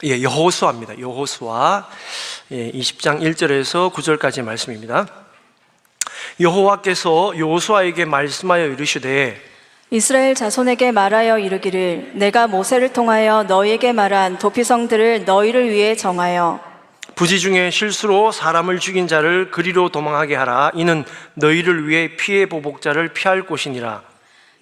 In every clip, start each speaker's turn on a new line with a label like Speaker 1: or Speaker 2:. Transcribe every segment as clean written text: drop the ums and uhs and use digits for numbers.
Speaker 1: 여호수아입니다. 여호수아 20장 1절에서 9절까지 말씀입니다. 여호와께서 여호수아에게 말씀하여 이르시되
Speaker 2: 이스라엘 자손에게 말하여 이르기를 내가 모세를 통하여 너희에게 말한 도피성들을 너희를 위해 정하여
Speaker 1: 부지 중에 실수로 사람을 죽인 자를 그리로 도망하게 하라. 이는 너희를 위해 피해 보복자를 피할 곳이니라.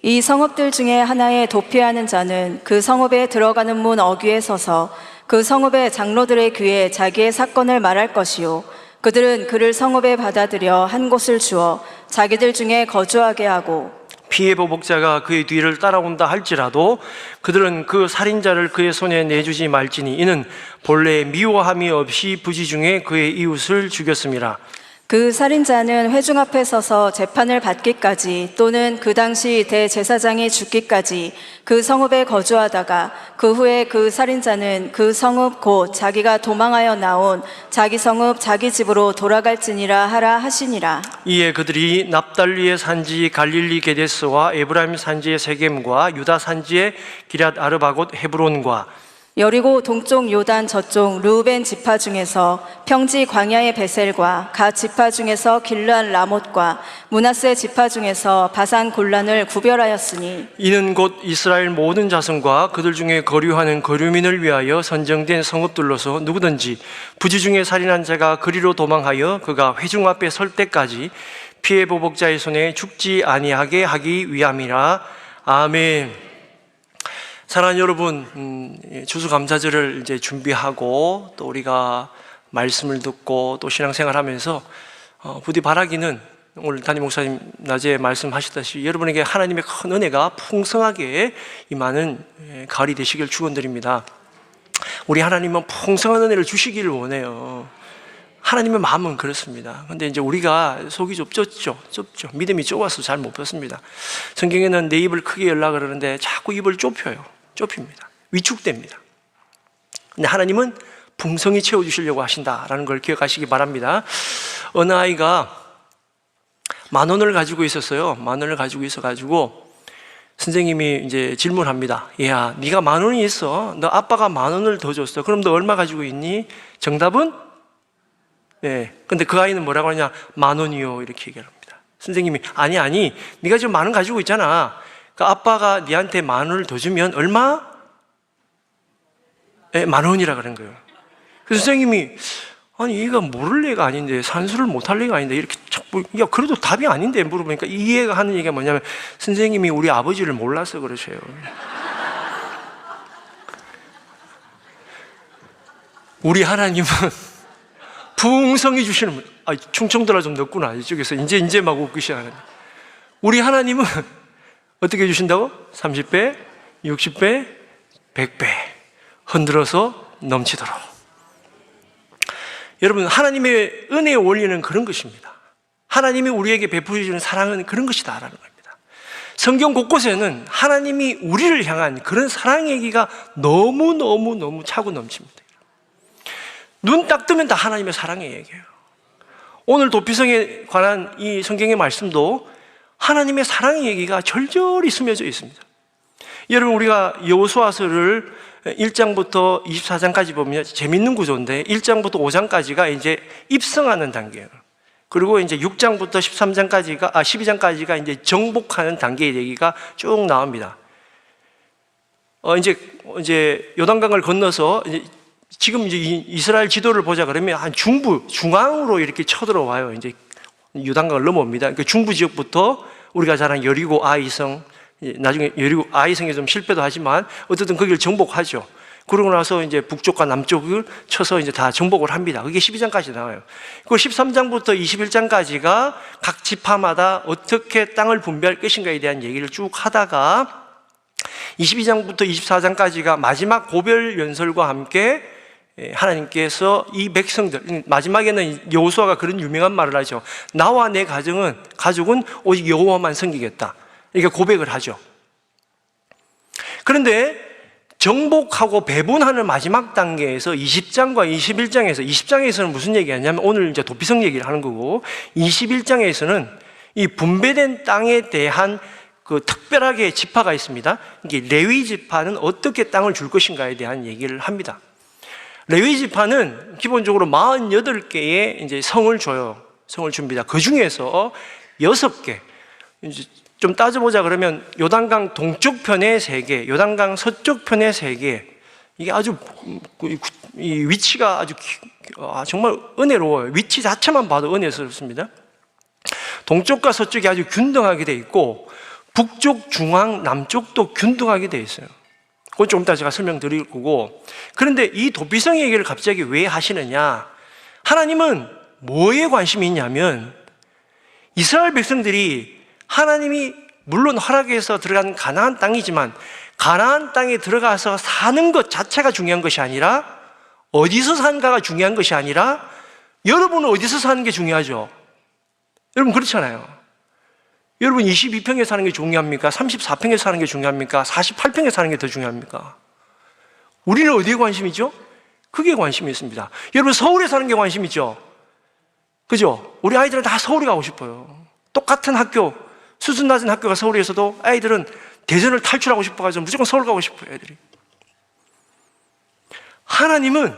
Speaker 2: 이 성읍들 중에 하나에 도피하는 자는 그 성읍에 들어가는 문 어귀에 서서 그 성읍의 장로들의 귀에 자기의 사건을 말할 것이요 그들은 그를 성읍에 받아들여 한 곳을 주어 자기들 중에 거주하게 하고
Speaker 1: 피해 보복자가 그의 뒤를 따라온다 할지라도 그들은 그 살인자를 그의 손에 내주지 말지니 이는 본래 미워함이 없이 부지 중에 그의 이웃을 죽였음이라.
Speaker 2: 그 살인자는 회중 앞에 서서 재판을 받기까지 또는 그 당시 대제사장이 죽기까지 그 성읍에 거주하다가 그 후에 그 살인자는 그 성읍 곧 자기가 도망하여 나온 자기 성읍 자기 집으로 돌아갈지니라 하라 하시니라.
Speaker 1: 이에 그들이 납달리의 산지 갈릴리 게데스와 에브라임 산지의 세겜과 유다 산지의 기럇 아르바곳 헤브론과
Speaker 2: 여리고 동쪽 요단 저쪽 르우벤 지파 중에서 평지 광야의 베셀과 갓 지파 중에서 길르앗 라못과 므낫세 지파 중에서 바산 골란을 구별하였으니
Speaker 1: 이는 곧 이스라엘 모든 자손과 그들 중에 거류하는 거류민을 위하여 선정된 성읍들로서 누구든지 부지 중에 살인한 자가 그리로 도망하여 그가 회중 앞에 설 때까지 피해 보복자의 손에 죽지 아니하게 하기 위함이라. 아멘. 사랑하는 여러분, 추수감사절을 이제 준비하고 또 우리가 말씀을 듣고 또 신앙생활하면서 부디 바라기는 오늘 담임 목사님 낮에 말씀하셨다시피 여러분에게 하나님의 큰 은혜가 풍성하게 임하는 가을이 되시길 축원드립니다. 우리 하나님은 풍성한 은혜를 주시기를 원해요. 하나님의 마음은 그렇습니다. 근데 이제 우리가 속이 좀 좁죠. 믿음이 좁아서 잘 못 폈습니다. 성경에는 내 입을 크게 열라 그러는데 자꾸 입을 좁힙니다. 위축됩니다. 근데 하나님은 풍성히 채워주시려고 하신다라는 걸 기억하시기 바랍니다. 어느 아이가 10,000원을 가지고 있었어요. 10,000원을 가지고 있어가지고 선생님이 이제 질문합니다. 야, 네가 10,000원이 있어. 너 아빠가 10,000원을 더 줬어. 그럼 너 얼마 가지고 있니? 정답은? 네. 근데 그 아이는 뭐라고 하냐? 10,000원이요. 이렇게 얘기합니다. 선생님이 아니. 네가 지금 10,000원 가지고 있잖아. 그러니까 아빠가 네한테 10,000원을 더 주면 얼마? 네, 10,000원이라 그런 거예요. 그래서 선생님이 아니 얘가 모를 애가 아닌데 산수를 못할 애가 아닌데 이렇게 자꾸 야 그래도 답이 아닌데 물어보니까 이 애가 하는 얘기가 뭐냐면 선생님이 우리 아버지를 몰라서 그러셔요. 우리 하나님은 풍성히 주시는 분. 충청도라 좀 늦구나. 이쪽에서 이제 막 웃기 시작하는데 우리 하나님은 어떻게 주신다고? 30배, 60배, 100배 흔들어서 넘치도록. 여러분, 하나님의 은혜의 원리는 그런 것입니다. 하나님이 우리에게 베푸시는 사랑은 그런 것이다라는 겁니다. 성경 곳곳에는 하나님이 우리를 향한 그런 사랑 얘기가 너무 차고 넘칩니다. 눈 딱 뜨면 다 하나님의 사랑의 얘기예요. 오늘 도피성에 관한 이 성경의 말씀도 하나님의 사랑의 얘기가 절절히 스며져 있습니다. 여러분, 우리가 여호수아서를 1장부터 24장까지 보면 재밌는 구조인데 1장부터 5장까지가 이제 입성하는 단계예요. 그리고 이제 6장부터 12장까지가 이제 정복하는 단계의 얘기가 쭉 나옵니다. 이제 요단강을 건너서 지금 이제 이스라엘 지도를 보자 그러면 한 중앙으로 이렇게 쳐들어와요. 이제 요단강을 넘어옵니다. 그러니까 중부 지역부터 우리가 잘 아는 여리고 아이성, 나중에 여리고 아이성에 좀 실패도 하지만 어쨌든 거기를 정복하죠. 그러고 나서 이제 북쪽과 남쪽을 쳐서 이제 다 정복을 합니다. 그게 12장까지 나와요. 그 13장부터 21장까지가 각 지파마다 어떻게 땅을 분배할 것인가에 대한 얘기를 쭉 하다가 22장부터 24장까지가 마지막 고별 연설과 함께 하나님께서 이 백성들, 마지막에는 여호수아가 그런 유명한 말을 하죠. 나와 내 가족은 오직 여호와만 섬기겠다. 이렇게 고백을 하죠. 그런데 정복하고 배분하는 마지막 단계에서 20장과 21장에서 20장에서는 무슨 얘기하냐면 오늘 이제 도피성 얘기를 하는 거고 21장에서는 이 분배된 땅에 대한 그 특별하게 지파가 있습니다. 이게 레위 지파는 어떻게 땅을 줄 것인가에 대한 얘기를 합니다. 레위 지파는 기본적으로 48개의 이제 성을 줘요. 성을 줍니다. 그 중에서 6개, 이제 좀 따져보자 그러면 요단강 동쪽 편에 3개, 요단강 서쪽 편에 3개. 이게 아주 이 위치가 아주 정말 은혜로워요. 위치 자체만 봐도 은혜스럽습니다. 동쪽과 서쪽이 아주 균등하게 돼 있고 북쪽, 중앙, 남쪽도 균등하게 돼 있어요. 그건 좀 이따 제가 설명드릴 거고. 그런데 이 도피성 얘기를 갑자기 왜 하시느냐? 하나님은 뭐에 관심이 있냐면 이스라엘 백성들이 하나님이 물론 허락해서 들어간 가나안 땅이지만 가나안 땅에 들어가서 사는 것 자체가 중요한 것이 아니라 어디서 사는가가 중요한 것이 아니라 여러분은 어디서 사는 게 중요하죠? 여러분 그렇잖아요. 여러분 22평에 사는 게 중요합니까? 34평에 사는 게 중요합니까? 48평에 사는 게 더 중요합니까? 우리는 어디에 관심이죠? 그게 관심이 있습니다. 여러분 서울에 사는 게 관심 있죠? 그죠? 우리 아이들은 다 서울에 가고 싶어요. 똑같은 학교, 수준 낮은 학교가 서울에서도 아이들은 대전을 탈출하고 싶어가지고 무조건 서울 가고 싶어요, 애들이. 하나님은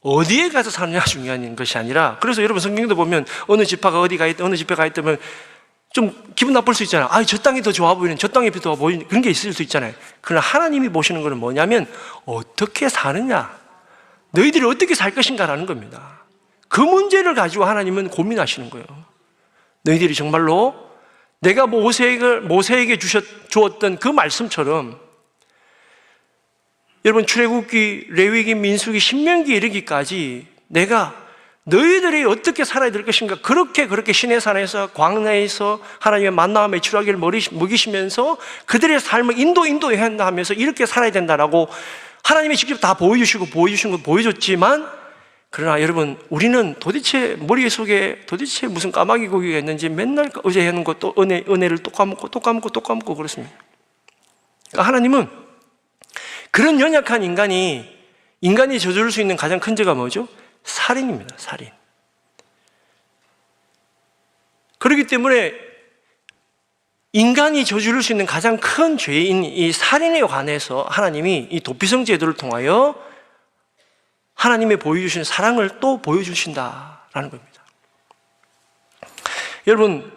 Speaker 1: 어디에 가서 사느냐가 중요한 것이 아니라, 그래서 여러분 성경도 보면 어느 지파가 어디 가 있다, 어느 집에 가 있다면 좀 기분 나쁠 수 있잖아요. 저 땅이 더 좋아 보이는, 저 땅이 더 보이는, 그런 게 있을 수 있잖아요. 그러나 하나님이 보시는 것은 뭐냐면 어떻게 사느냐, 너희들이 어떻게 살 것인가라는 겁니다. 그 문제를 가지고 하나님은 고민하시는 거예요. 너희들이 정말로 내가 모세에게 주었던 그 말씀처럼, 여러분 출애굽기, 레위기, 민수기, 신명기 이르기까지 내가 너희들이 어떻게 살아야 될 것인가, 그렇게 시내 산에서 광야에서 하나님의 만나와 메추라기를 먹이시면서 그들의 삶을 인도해야 한다 하면서 이렇게 살아야 된다라고 하나님이 직접 다 보여주신 거 보여줬지만, 그러나 여러분 우리는 도대체 머릿속에 도대체 무슨 까마귀 고기가 있는지 맨날 어제 하는 것도 은혜를 또 까먹고 그렇습니다. 그러니까 하나님은 그런 연약한 인간이 저지를 수 있는 가장 큰 죄가 뭐죠? 살인입니다. 살인. 그렇기 때문에 인간이 저지를 수 있는 가장 큰 죄인 이 살인에 관해서 하나님이 이 도피성 제도를 통하여 하나님의 보여주신 사랑을 또 보여주신다라는 겁니다. 여러분,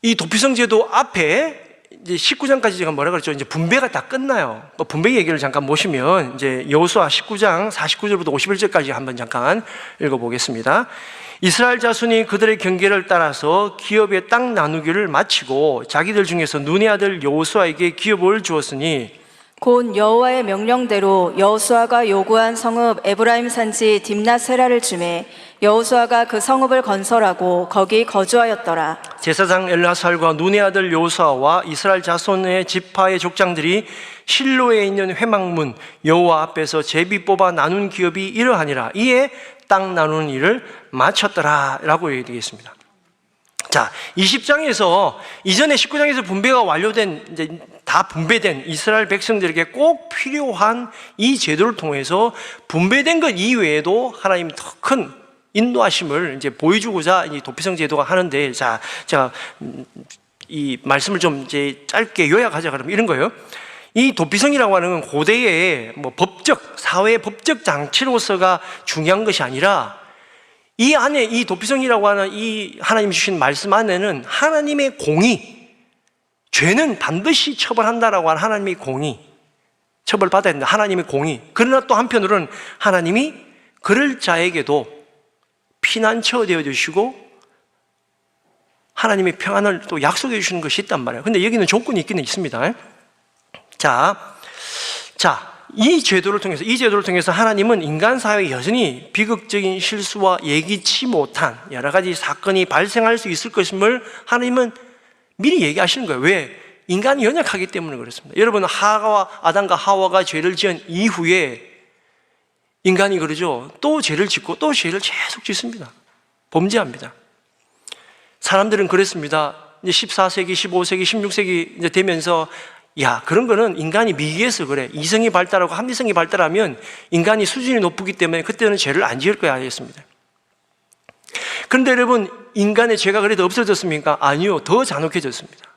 Speaker 1: 이 도피성 제도 앞에 이제 19장까지 제가 뭐라 그랬죠? 이제 분배가 다 끝나요. 분배 얘기를 잠깐 보시면 이제 여호수아 19장 49절부터 51절까지 한번 잠깐 읽어보겠습니다. 이스라엘 자손이 그들의 경계를 따라서 기업의 땅 나누기를 마치고 자기들 중에서 눈의 아들 여호수아에게 기업을 주었으니
Speaker 2: 곧 여호와의 명령대로 여호수아가 요구한 성읍 에브라임 산지 딥나세라를 주매 여호수아가 그 성읍을 건설하고 거기 거주하였더라.
Speaker 1: 제사장 엘라살과 눈의 아들 여호수아와 이스라엘 자손의 지파의 족장들이 실로에 있는 회막문 여호와 앞에서 제비 뽑아 나눈 기업이 이러하니라. 이에 땅 나누는 일을 마쳤더라 라고 얘기되겠습니다. 자, 20장에서 이전에 19장에서 분배가 완료된, 이제 다 분배된 이스라엘 백성들에게 꼭 필요한 이 제도를 통해서 분배된 것 이외에도 하나님 더 큰 인도하심을 이제 보여주고자 이 도피성 제도가 하는데, 자, 제가 이 말씀을 좀 이제 짧게 요약하자 그러면 이런 거예요. 이 도피성이라고 하는 건 고대의 뭐 사회 법적 장치로서가 중요한 것이 아니라 이 안에 이 도피성이라고 하는 이 하나님 주신 말씀 안에는 하나님의 공의, 죄는 반드시 처벌한다라고 하는 하나님의 공의, 처벌받아야 된다, 하나님의 공의. 그러나 또 한편으로는 하나님이 그럴 자에게도 피난처 되어주시고 하나님의 평안을 또 약속해 주시는 것이 있단 말이에요. 근데 여기는 조건이 있기는 있습니다. 자, 이 제도를 통해서 하나님은 인간 사회에 여전히 비극적인 실수와 예기치 못한 여러 가지 사건이 발생할 수 있을 것임을 하나님은 미리 얘기하시는 거예요. 왜? 인간이 연약하기 때문에 그렇습니다. 여러분, 아담과 하와가 죄를 지은 이후에 인간이 그러죠. 또 죄를 짓고 또 죄를 계속 짓습니다. 범죄합니다. 사람들은 그랬습니다. 이제 14세기, 15세기, 16세기 이제 되면서 그런 거는 인간이 미개해서 그래. 이성이 발달하고 합리성이 발달하면 인간이 수준이 높기 때문에 그때는 죄를 안 지을 거야 하였습니다. 그런데 여러분, 인간의 죄가 그래도 없어졌습니까? 아니요. 더 잔혹해졌습니다.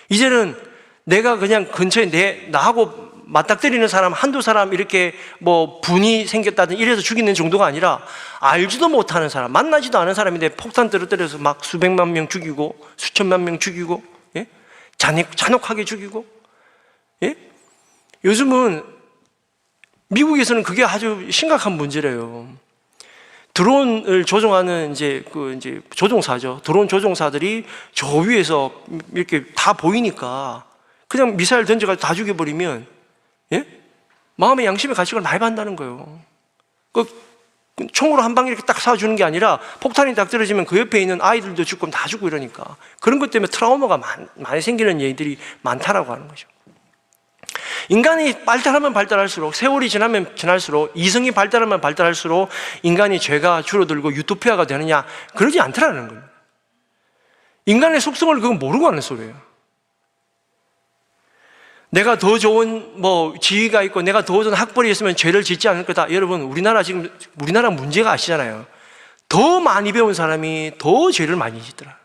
Speaker 1: 이제는 내가 그냥 근처에 나하고 맞닥뜨리는 사람 한두 사람 이렇게 뭐 분이 생겼다든 이래서 죽이는 정도가 아니라 알지도 못하는 사람, 만나지도 않은 사람인데 폭탄 떨어뜨려서 막 수백만 명 죽이고 수천만 명 죽이고, 예? 잔혹하게 죽이고, 예? 요즘은 미국에서는 그게 아주 심각한 문제래요. 드론을 조종하는 이제 조종사죠. 드론 조종사들이 저 위에서 이렇게 다 보이니까 그냥 미사일 던져가지고 다 죽여버리면, 예? 마음의 양심의 가책을 많이 받는다는 거예요. 총으로 한 방에 이렇게 딱 쏴주는 게 아니라 폭탄이 딱 떨어지면 그 옆에 있는 아이들도 죽고 다 죽고 이러니까 그런 것 때문에 트라우마가 많이 생기는 얘기들이 많다라고 하는 거죠. 인간이 발달하면 발달할수록, 세월이 지나면 지날수록, 이성이 발달하면 발달할수록 인간이 죄가 줄어들고 유토피아가 되느냐? 그러지 않더라는 겁니다. 인간의 속성을 그건 모르고 하는 소리예요. 내가 더 좋은 지위가 있고 내가 더 좋은 학벌이 있으면 죄를 짓지 않을 거다. 여러분, 우리나라 문제가 아시잖아요. 더 많이 배운 사람이 더 죄를 많이 짓더라.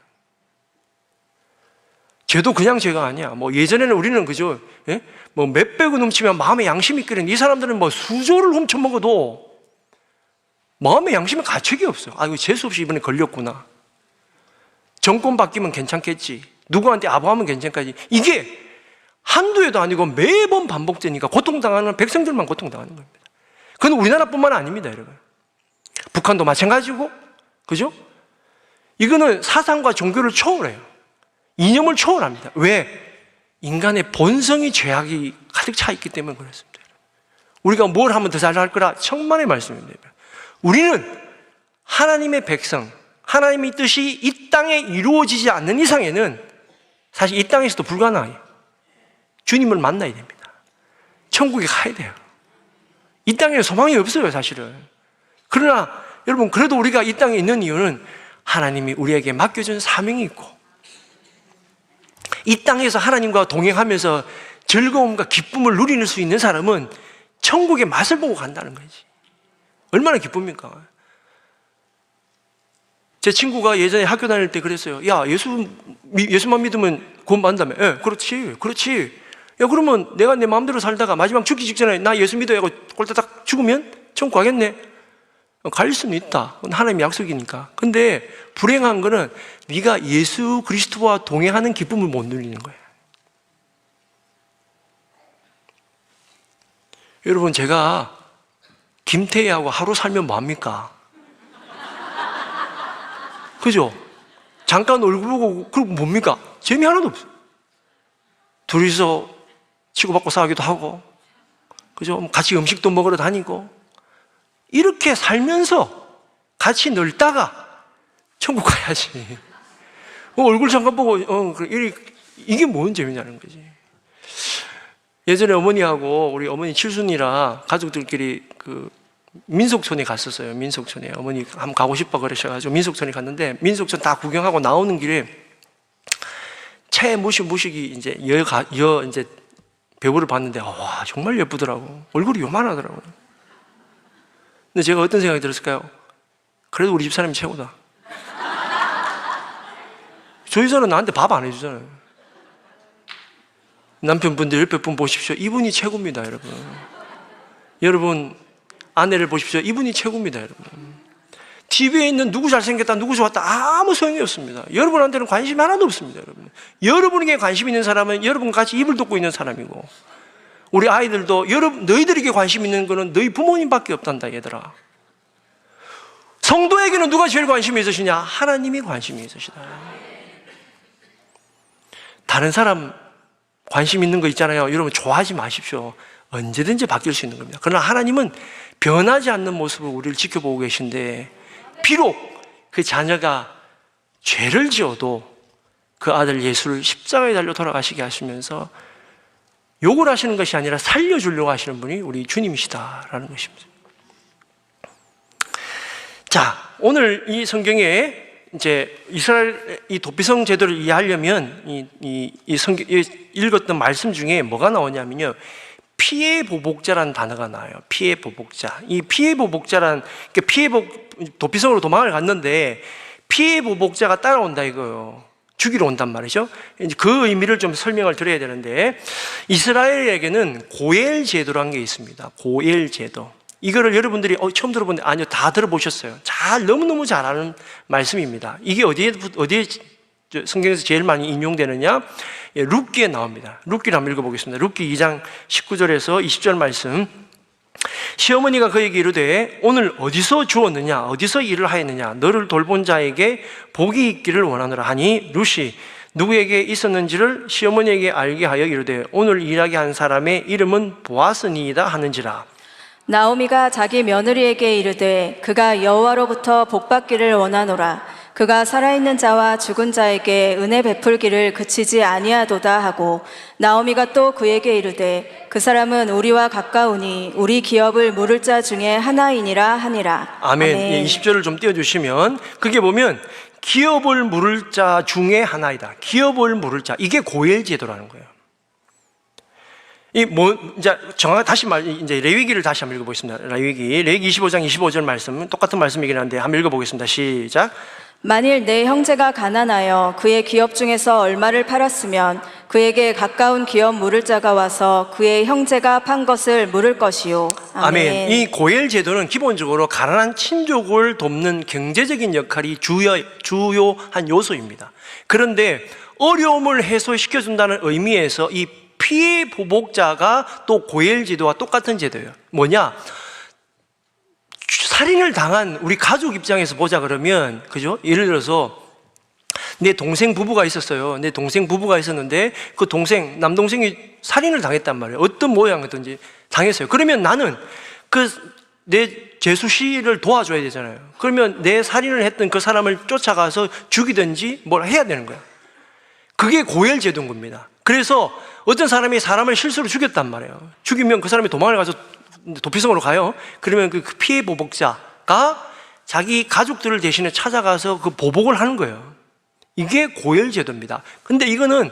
Speaker 1: 죄도 그냥 죄가 아니야. 예전에는 우리는 그죠? 예? 몇백원 훔치면 마음의 양심이 끓는, 이 사람들은 수조를 훔쳐먹어도 마음의 양심에 가책이 없어요. 이거 재수없이 이번에 걸렸구나. 정권 바뀌면 괜찮겠지. 누구한테 아부하면 괜찮겠지. 이게 한두 해도 아니고 매번 반복되니까 고통당하는 백성들만 고통당하는 겁니다. 그건 우리나라뿐만 아닙니다, 여러분. 북한도 마찬가지고, 그죠? 이거는 사상과 종교를 초월해요. 이념을 초월합니다. 왜? 인간의 본성이 죄악이 가득 차 있기 때문에 그렇습니다. 우리가 뭘 하면 더 잘할 거라 천만의 말씀입니다. 우리는 하나님의 백성, 하나님의 뜻이 이 땅에 이루어지지 않는 이상에는 사실 이 땅에서도 불가능해요. 주님을 만나야 됩니다. 천국에 가야 돼요. 이 땅에 소망이 없어요, 사실은. 그러나 여러분, 그래도 우리가 이 땅에 있는 이유는 하나님이 우리에게 맡겨준 사명이 있고, 이 땅에서 하나님과 동행하면서 즐거움과 기쁨을 누릴 수 있는 사람은 천국의 맛을 보고 간다는 거지. 얼마나 기쁩니까? 제 친구가 예전에 학교 다닐 때 그랬어요. 야, 예수만 믿으면 구원 받는다며. 예, 그렇지. 야, 그러면 내가 내 마음대로 살다가 마지막 죽기 직전에 나 예수 믿어야 하고 꼴딱 죽으면 천국 가겠네? 갈 수는 있다. 그건 하나님의 약속이니까. 근데 불행한 거는 네가 예수 그리스도와 동행하는 기쁨을 못 누리는 거예요. 여러분, 제가 김태희하고 하루 살면 뭐합니까? 그죠? 잠깐 얼굴 보고 그럼 뭡니까? 재미 하나도 없어요. 둘이서 치고받고 싸우기도 하고, 그죠? 같이 음식도 먹으러 다니고, 이렇게 살면서 같이 놀다가 천국 가야지. 얼굴 잠깐 보고 이게 뭔 재미냐는 거지. 예전에 어머니하고 우리 어머니 칠순이라 가족들끼리 민속촌에 갔었어요. 민속촌에 어머니 한번 가고 싶어 그러셔가지고 민속촌에 갔는데, 민속촌 다 구경하고 나오는 길에 차에 무식이 이제 이제 배우를 봤는데, 와, 정말 예쁘더라고. 얼굴이 요만하더라고요. 근데 제가 어떤 생각이 들었을까요? 그래도 우리 집사람이 최고다. 저희 사람은 나한테 밥 안 해주잖아요. 남편분들 옆에 분 보십시오. 이분이 최고입니다, 여러분. 여러분, 아내를 보십시오. 이분이 최고입니다, 여러분. TV에 있는 누구 잘생겼다, 누구 좋았다, 아무 소용이 없습니다. 여러분한테는 관심이 하나도 없습니다, 여러분. 여러분에게 관심 있는 사람은 여러분 같이 입을 돋고 있는 사람이고, 우리 아이들도 너희들에게 관심 있는 거는 너희 부모님밖에 없단다, 얘들아. 성도에게는 누가 제일 관심이 있으시냐? 하나님이 관심이 있으시다. 다른 사람 관심 있는 거 있잖아요. 여러분, 좋아하지 마십시오. 언제든지 바뀔 수 있는 겁니다. 그러나 하나님은 변하지 않는 모습으로 우리를 지켜보고 계신데, 비록 그 자녀가 죄를 지어도 그 아들 예수를 십자가에 달려 돌아가시게 하시면서 욕을 하시는 것이 아니라 살려주려고 하시는 분이 우리 주님이시다라는 것입니다. 자, 오늘 이 성경에 이제 이스라엘 이 도피성 제도를 이해하려면 이 성경 읽었던 말씀 중에 뭐가 나오냐면요, 피해 보복자라는 단어가 나와요. 피해 보복자. 이 피해 보복자란, 도피성으로 도망을 갔는데 피해 보복자가 따라온다 이거예요. 죽이러 온단 말이죠. 이제 그 의미를 좀 설명을 드려야 되는데, 이스라엘에게는 고엘 제도라는 게 있습니다. 고엘 제도. 이거를 여러분들이 처음 들어보는데, 아니요, 다 들어보셨어요. 너무너무 잘 아는 말씀입니다. 이게 어디에 성경에서 제일 많이 인용되느냐? 예, 룻기에 나옵니다. 룻기를 한번 읽어보겠습니다. 룻기 2장 19절에서 20절 말씀. 시어머니가 그에게 이르되 오늘 어디서 주었느냐, 어디서 일을 하였느냐, 너를 돌본 자에게 복이 있기를 원하노라 하니, 룻이 누구에게 있었는지를 시어머니에게 알게 하여 이르되 오늘 일하게 한 사람의 이름은 보아스니이다 하는지라.
Speaker 2: 나오미가 자기 며느리에게 이르되 그가 여호와로부터 복받기를 원하노라. 그가 살아있는 자와 죽은 자에게 은혜 베풀기를 그치지 아니하도다 하고, 나오미가 또 그에게 이르되 그 사람은 우리와 가까우니 우리 기업을 물을 자 중에 하나이니라 하니라.
Speaker 1: 아멘. 예, 20절을 좀 띄워주시면, 그게 보면 기업을 물을 자 중에 하나이다. 기업을 물을 자, 이게 고엘 제도라는 거예요. 이제 정확하게 이제 레위기를 다시 한번 읽어보겠습니다. 레위기 25장 25절 말씀, 똑같은 말씀이긴 한데 한번 읽어보겠습니다. 시작.
Speaker 2: 만일 내 형제가 가난하여 그의 기업 중에서 얼마를 팔았으면 그에게 가까운 기업 물을 자가 와서 그의 형제가 판 것을 물을 것이요.
Speaker 1: 아멘. 이 고엘 제도는 기본적으로 가난한 친족을 돕는 경제적인 역할이 주요한 요소입니다. 그런데 어려움을 해소시켜준다는 의미에서 이 피해 보복자가 또 고엘 제도와 똑같은 제도예요. 뭐냐? 살인을 당한 우리 가족 입장에서 보자 그러면, 그죠? 예를 들어서 내 동생 부부가 있었어요. 내 동생 부부가 있었는데 그 남동생이 살인을 당했단 말이에요. 어떤 모양이든지 당했어요. 그러면 나는 내 재수 씨를 도와줘야 되잖아요. 그러면 내 살인을 했던 그 사람을 쫓아가서 죽이든지 뭘 해야 되는 거예요. 그게 고엘 제도인 겁니다. 그래서 어떤 사람이 사람을 실수로 죽였단 말이에요. 죽이면 그 사람이 도망을 가서 도피성으로 가요. 그러면 그 피해 보복자가 자기 가족들을 대신에 찾아가서 그 보복을 하는 거예요. 이게 고엘 제도입니다. 근데 이거는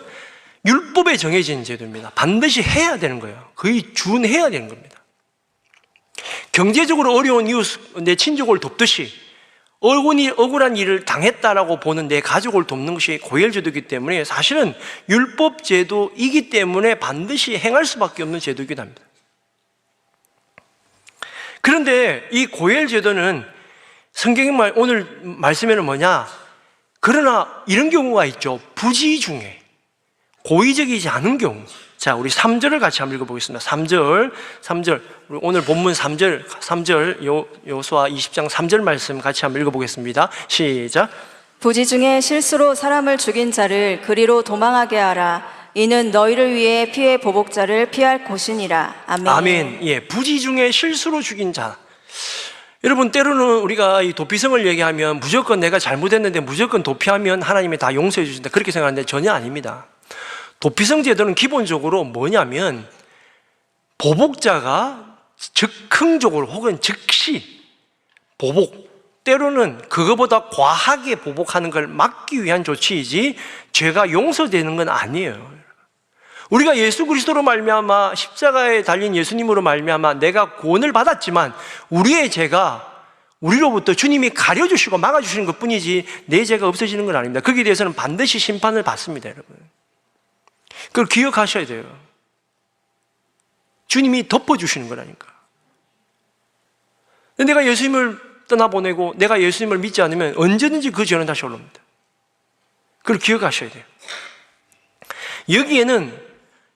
Speaker 1: 율법에 정해진 제도입니다. 반드시 해야 되는 거예요. 거의 준해야 되는 겁니다. 경제적으로 어려운 이웃, 내 친족을 돕듯이 억울한 일을 당했다라고 보는 내 가족을 돕는 것이 고엘 제도이기 때문에, 사실은 율법 제도이기 때문에 반드시 행할 수밖에 없는 제도이기도 합니다. 그런데 이 고엘 제도는 성경의 오늘 말씀에는 뭐냐? 그러나 이런 경우가 있죠. 부지 중에 고의적이지 않은 경우. 자, 우리 3절을 같이 한번 읽어보겠습니다. 3절. 오늘 본문 3절 여호수아 20장 3절 말씀 같이 한번 읽어보겠습니다. 시작.
Speaker 2: 부지 중에 실수로 사람을 죽인 자를 그리로 도망하게 하라. 이는 너희를 위해 피해 보복자를 피할 곳이니라. 아멘.
Speaker 1: 아멘. 예, 부지 중에 실수로 죽인 자. 여러분, 때로는 우리가 이 도피성을 얘기하면 무조건 내가 잘못했는데 무조건 도피하면 하나님이 다 용서해 주신다, 그렇게 생각하는데 전혀 아닙니다. 도피성 제도는 기본적으로 뭐냐면, 보복자가 즉흥적으로 혹은 즉시 보복, 때로는 그거보다 과하게 보복하는 걸 막기 위한 조치이지 죄가 용서되는 건 아니에요. 우리가 예수 그리스도로 말미암아, 십자가에 달린 예수님으로 말미암아 내가 구원을 받았지만 우리의 죄가 우리로부터 주님이 가려주시고 막아주시는 것뿐이지 내 죄가 없어지는 건 아닙니다. 거기에 대해서는 반드시 심판을 받습니다, 여러분. 그걸 기억하셔야 돼요. 주님이 덮어주시는 거라니까. 내가 예수님을 떠나보내고 내가 예수님을 믿지 않으면 언제든지 그 죄는 다시 올라옵니다. 그걸 기억하셔야 돼요. 여기에는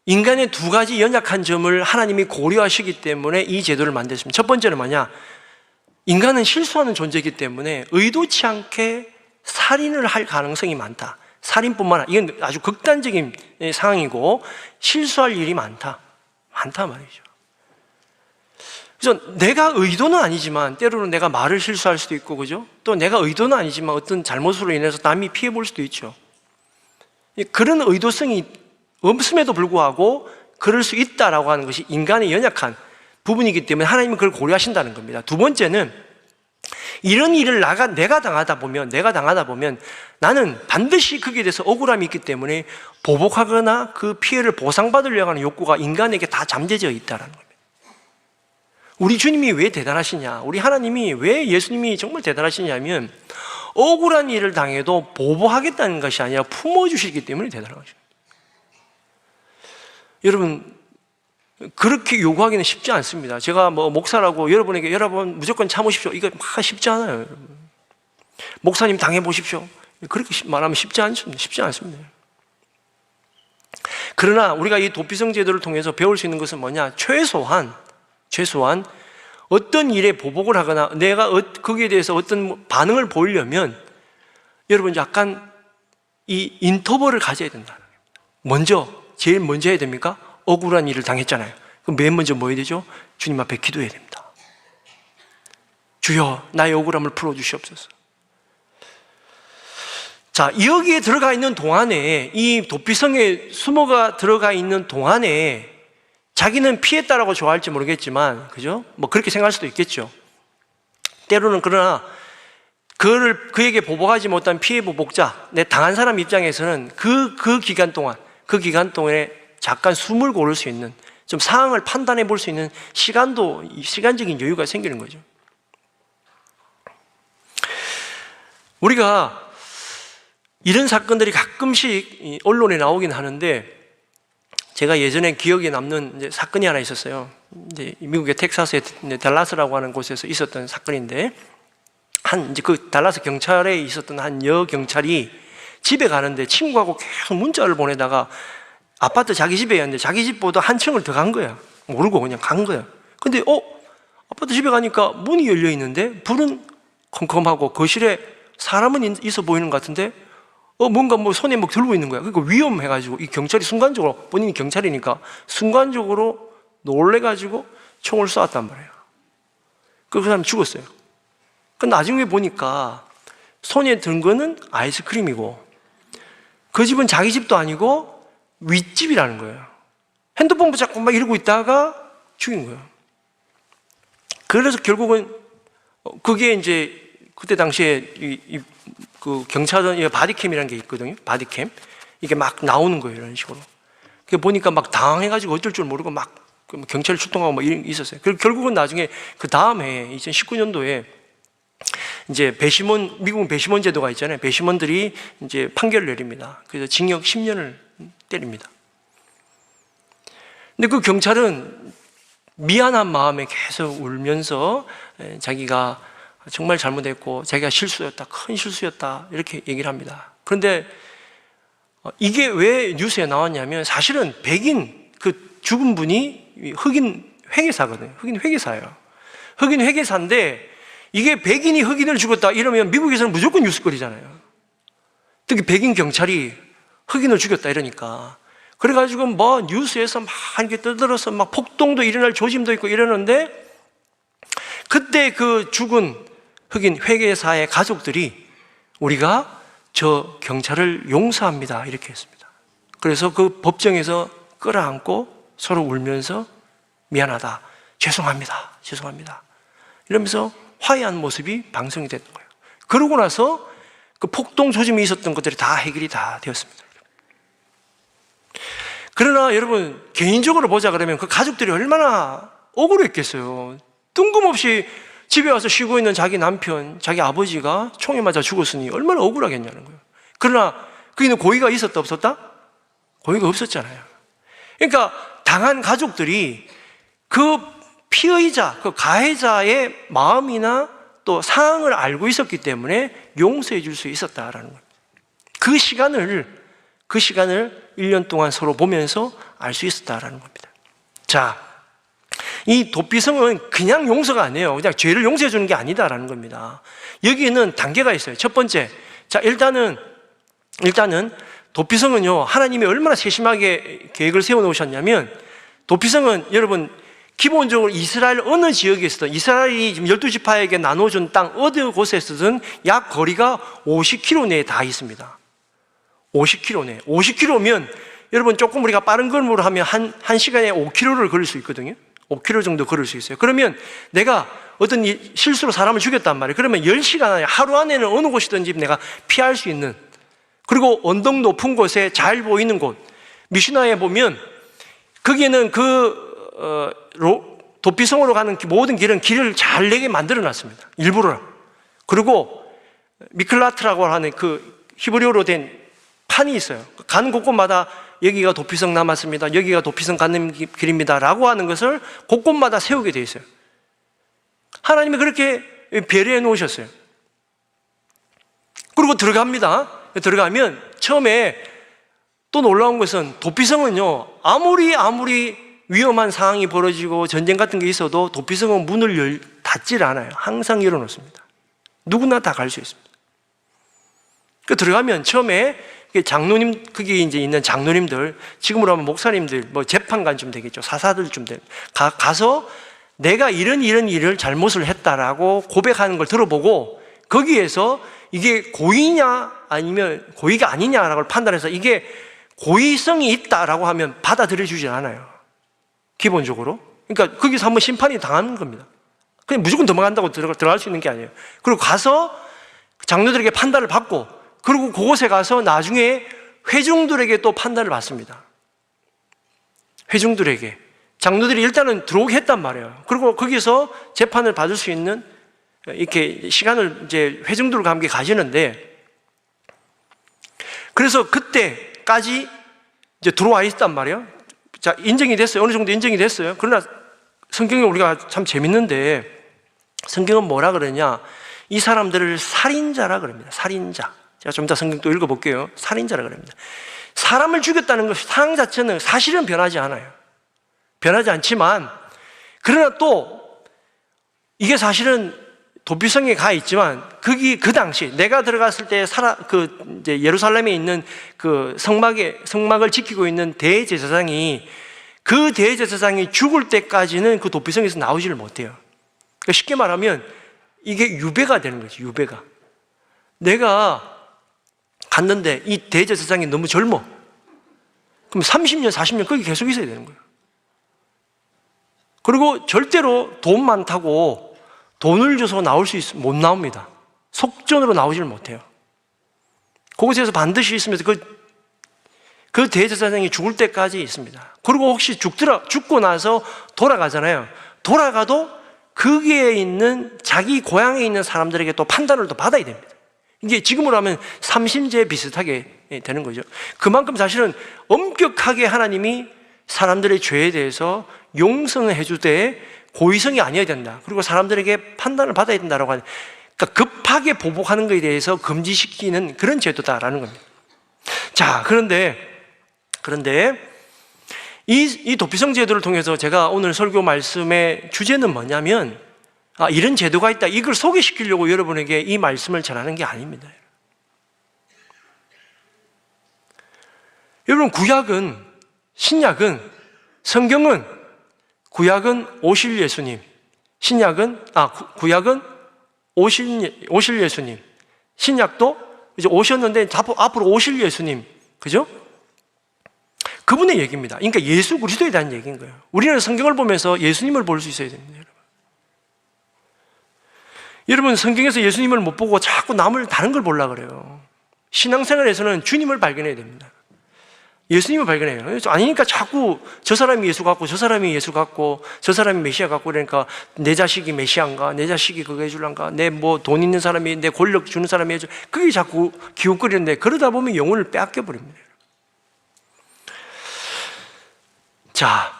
Speaker 1: 인간의 두 가지 연약한 점을 하나님이 고려하시기 때문에 이 제도를 만드셨습니다. 첫 번째는 뭐냐? 인간은 실수하는 존재이기 때문에 의도치 않게 살인을 할 가능성이 많다. 살인뿐만 아니라 이건 아주 극단적인 상황이고 실수할 일이 많다 말이죠. 그래서 내가 의도는 아니지만 때로는 내가 말을 실수할 수도 있고, 그죠? 또 내가 의도는 아니지만 어떤 잘못으로 인해서 남이 피해 볼 수도 있죠. 그런 의도성이 없음에도 불구하고 그럴 수 있다라고 하는 것이 인간의 연약한 부분이기 때문에 하나님은 그걸 고려하신다는 겁니다. 두 번째는 이런 일을 내가 당하다 보면 나는 반드시 거기에 대해서 억울함이 있기 때문에 보복하거나 그 피해를 보상받으려고 하는 욕구가 인간에게 다 잠재져 있다는 겁니다. 우리 주님이 왜 대단하시냐? 우리 하나님이 왜 예수님이 정말 대단하시냐면 억울한 일을 당해도 보복하겠다는 것이 아니라 품어주시기 때문에 대단한 것입니다. 여러분, 그렇게 요구하기는 쉽지 않습니다. 제가 뭐 목사라고 여러분에게 여러분 무조건 참으십시오, 이거 막 쉽지 않아요. 여러분. 목사님 당해보십시오, 그렇게 말하면 쉽지 않습니다. 그러나 우리가 이 도피성 제도를 통해서 배울 수 있는 것은 뭐냐? 최소한 어떤 일에 보복을 하거나 내가 거기에 대해서 어떤 반응을 보이려면 여러분 약간 이 인터벌을 가져야 된다. 제일 먼저 해야 됩니까? 억울한 일을 당했잖아요. 그럼 맨 먼저 뭐 해야 되죠? 주님 앞에 기도해야 됩니다. 주여, 나의 억울함을 풀어주시옵소서. 자, 여기에 들어가 있는 동안에, 이 도피성에 숨어가 들어가 있는 동안에 자기는 피했다라고 좋아할지 모르겠지만, 그죠? 뭐 그렇게 생각할 수도 있겠죠. 때로는 그러나 그에게 보복하지 못한 피해 보복자, 내 당한 사람 입장에서는 그 기간 동안에 잠깐 숨을 고를 수 있는, 좀 상황을 판단해 볼 수 있는 시간적인 여유가 생기는 거죠. 우리가 이런 사건들이 가끔씩 언론에 나오긴 하는데, 제가 예전에 기억에 남는 이제 사건이 하나 있었어요. 이제 미국의 텍사스의 달라스라고 하는 곳에서 있었던 사건인데, 이제 그 달라스 경찰에 있었던 한 여경찰이 집에 가는데 친구하고 계속 문자를 보내다가 아파트 자기 집에 갔는데 자기 집보다 한 층을 더 간 거야. 모르고 그냥 간 거야. 근데 아파트 집에 가니까 문이 열려 있는데 불은 컴컴하고 거실에 사람은 있어 보이는 것 같은데 뭔가 손에 막 들고 있는 거야. 그러니까 위험해가지고 이 경찰이 순간적으로, 본인이 경찰이니까 순간적으로 놀래가지고 총을 쏘았단 말이에요. 그 사람 죽었어요. 그 나중에 보니까 손에 든 거는 아이스크림이고 그 집은 자기 집도 아니고 윗집이라는 거예요. 핸드폰 붙잡고 막 이러고 있다가 죽인 거예요. 그래서 결국은 그게 이제 그때 당시에 그 경찰은 바디캠이라는 게 있거든요. 바디캠. 이게 막 나오는 거예요. 이런 식으로. 그 보니까 막 당황해가지고 어쩔 줄 모르고 막 경찰 출동하고 막 있었어요. 그리고 결국은 나중에 그 다음 해에 2019년도에 이제 미국은 배심원 제도가 있잖아요. 배심원들이 이제 판결을 내립니다. 그래서 징역 10년을 때립니다. 근데 그 경찰은 미안한 마음에 계속 울면서 자기가 정말 잘못했고 자기가 실수였다, 큰 실수였다 이렇게 얘기를 합니다. 그런데 이게 왜 뉴스에 나왔냐면 사실은 백인 그 죽은 분이 흑인 회계사거든요. 흑인 회계사예요. 흑인 회계사인데 이게 백인이 흑인을 죽였다 이러면 미국에서는 무조건 뉴스거리잖아요. 특히 백인 경찰이 흑인을 죽였다 이러니까. 그래가지고 뭐 뉴스에서 막 이렇게 떠들어서 막 폭동도 일어날 조짐도 있고 이러는데 그때 그 죽은 흑인 회계사의 가족들이 우리가 저 경찰을 용서합니다 이렇게 했습니다. 그래서 그 법정에서 끌어안고 서로 울면서 미안하다, 죄송합니다 이러면서 화해한 모습이 방송이 됐던 거예요. 그러고 나서 그 폭동 조짐이 있었던 것들이 다 해결이 다 되었습니다. 그러나 여러분 개인적으로 보자 그러면 그 가족들이 얼마나 억울했겠어요. 뜬금없이 집에 와서 쉬고 있는 자기 남편, 자기 아버지가 총에 맞아 죽었으니 얼마나 억울하겠냐는 거예요. 그러나 그에는 고의가 있었다 없었다? 고의가 없었잖아요. 그러니까 당한 가족들이 그 피의자, 그 가해자의 마음이나 또 상황을 알고 있었기 때문에 용서해 줄 수 있었다라는 거예요. 그 시간을 1년 동안 서로 보면서 알 수 있었다라는 겁니다. 자, 이 도피성은 그냥 용서가 아니에요. 그냥 죄를 용서해 주는 게 아니다라는 겁니다. 여기에는 단계가 있어요. 첫 번째, 자 일단은 도피성은요 하나님이 얼마나 세심하게 계획을 세워 놓으셨냐면 도피성은 여러분 기본적으로 이스라엘 어느 지역에 있었든 이스라엘이 지금 12지파에게 나눠준 땅 어느 곳에 있었든 약 거리가 50km 내에 다 있습니다. 50km 내에. 50km면 여러분 조금 우리가 빠른 걸음으로 하면 한 시간에 5km를 걸을 수 있거든요. 5km 정도 걸을 수 있어요. 그러면 내가 어떤 실수로 사람을 죽였단 말이에요. 그러면 10시간 안에 하루 안에는 어느 곳이든지 내가 피할 수 있는, 그리고 언덕 높은 곳에 잘 보이는 곳, 미슈나에 보면 거기에는 도피성으로 가는 모든 길은 길을 잘 내게 만들어 놨습니다. 일부러. 그리고 미클라트라고 하는 그 히브리어로 된 판이 있어요. 가는 곳곳마다 여기가 도피성 남았습니다, 여기가 도피성 가는 길입니다 라고 하는 것을 곳곳마다 세우게 돼 있어요. 하나님이 그렇게 배려해 놓으셨어요. 그리고 들어갑니다. 들어가면 처음에 또 놀라운 것은 도피성은요, 아무리 위험한 상황이 벌어지고 전쟁 같은 게 있어도 도피성은 문을 닫질 않아요. 항상 열어놓습니다. 누구나 다 갈 수 있습니다. 그 들어가면 처음에 장로님, 거기 이제 있는 장로님들, 지금으로 하면 목사님들, 뭐 재판관 좀 되겠죠. 사사들 좀 가서 내가 이런 일을 잘못을 했다라고 고백하는 걸 들어보고 거기에서 이게 고의냐 아니면 고의가 아니냐라고 판단해서 이게 고의성이 있다라고 하면 받아들여 주지 않아요. 기본적으로. 그러니까 거기서 한번 심판이 당하는 겁니다. 그냥 무조건 도망간다고 들어갈 수 있는 게 아니에요. 그리고 가서 장로들에게 판단을 받고, 그리고 그곳에 가서 나중에 회중들에게 또 판단을 받습니다. 회중들에게. 장로들이 일단은 들어오게 했단 말이에요. 그리고 거기서 재판을 받을 수 있는 이렇게 시간을 이제 회중들과 함께 가지는데, 그래서 그때까지 이제 들어와 있단 말이에요. 자, 인정이 됐어요. 어느 정도 인정이 됐어요. 그러나 성경에 우리가 참 재밌는데, 성경은 뭐라 그러냐? 이 사람들을 살인자라 그럽니다. 살인자. 제가 좀 이따 성경 또 읽어볼게요. 살인자라 그럽니다. 사람을 죽였다는 것, 상황 자체는 사실은 변하지 않아요. 변하지 않지만, 그러나 또 이게 사실은 도피성에 가 있지만, 거기 그 당시 내가 들어갔을 때 이제 예루살렘에 있는 그 성막을 지키고 있는 대제사장이, 그 대제사장이 죽을 때까지는 그 도피성에서 나오지를 못해요. 그러니까 쉽게 말하면 이게 유배가 되는 거지. 유배가. 내가 갔는데 이 대제사장이 너무 젊어. 그럼 30년, 40년 거기 계속 있어야 되는 거예요. 그리고 절대로 돈 많다고 돈을 줘서 못 나옵니다. 속전으로 나오지를 못해요. 그곳에서 반드시 있으면서 그 대제사장이 죽을 때까지 있습니다. 그리고 혹시 죽고 나서 돌아가잖아요. 돌아가도 거기에 있는 자기 고향에 있는 사람들에게 또 판단을 또 받아야 됩니다. 이게 지금으로 하면 삼심제 비슷하게 되는 거죠. 그만큼 사실은 엄격하게 하나님이 사람들의 죄에 대해서 용서를 해주되 고의성이 아니어야 된다. 그리고 사람들에게 판단을 받아야 된다라고 하는, 그러니까 급하게 보복하는 것에 대해서 금지시키는 그런 제도다라는 겁니다. 자, 그런데 이 도피성 제도를 통해서 제가 오늘 설교 말씀의 주제는 뭐냐면, 이런 제도가 있다, 이걸 소개시키려고 여러분에게 이 말씀을 전하는 게 아닙니다. 여러분, 성경은 구약은 오실 예수님, 구약은 오실 예수님, 신약도 이제 오셨는데 앞으로 오실 예수님, 그죠? 그분의 얘기입니다. 그러니까 예수 그리스도에 대한 얘기인 거예요. 우리는 성경을 보면서 예수님을 볼 수 있어야 됩니다. 여러분, 성경에서 예수님을 못 보고 자꾸 다른 걸 보려고 그래요. 신앙생활에서는 주님을 발견해야 됩니다. 예수님을 발견해요. 아니니까 자꾸 저 사람이 예수 같고 저 사람이 예수 같고 저 사람이 메시아 같고, 그러니까 내 자식이 메시아인가, 내 자식이 그거 해줄란가, 내 뭐 돈 있는 사람이, 내 권력 주는 사람이 해줄, 그게 자꾸 기웃거리는데, 그러다 보면 영혼을 빼앗겨 버립니다. 자,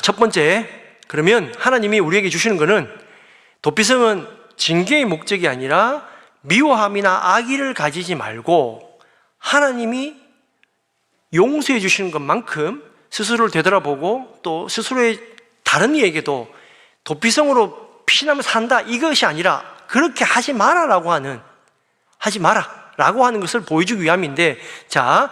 Speaker 1: 첫 번째, 그러면 하나님이 우리에게 주시는 거는, 도피성은 징계의 목적이 아니라 미워함이나 악의를 가지지 말고 하나님이 용서해 주시는 것만큼 스스로를 되돌아보고 또 스스로의 다른 이에게도 도피성으로 피신하며 산다, 이것이 아니라 그렇게 하지 마라라고 하는 것을 보여주기 위함인데, 첫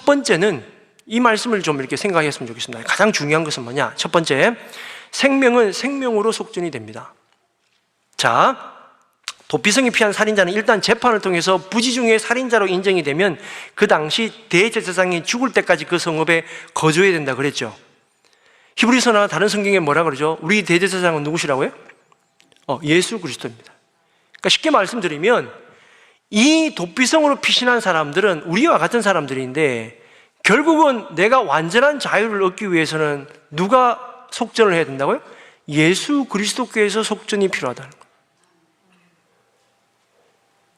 Speaker 1: 번째는 이 말씀을 좀 이렇게 생각했으면 좋겠습니다. 가장 중요한 것은 뭐냐? 첫 번째, 생명은 생명으로 속전이 됩니다. 자, 도피성이 피한 살인자는 일단 재판을 통해서 부지 중에 살인자로 인정이 되면 그 당시 대제사장이 죽을 때까지 그 성읍에 거주해야 된다 그랬죠. 히브리서나 다른 성경에 뭐라 그러죠? 우리 대제사장은 누구시라고요? 예수 그리스도입니다. 그러니까 쉽게 말씀드리면 이 도피성으로 피신한 사람들은 우리와 같은 사람들인데, 결국은 내가 완전한 자유를 얻기 위해서는 누가 속전을 해야 된다고요? 예수 그리스도께서 속전이 필요하다는 거예요.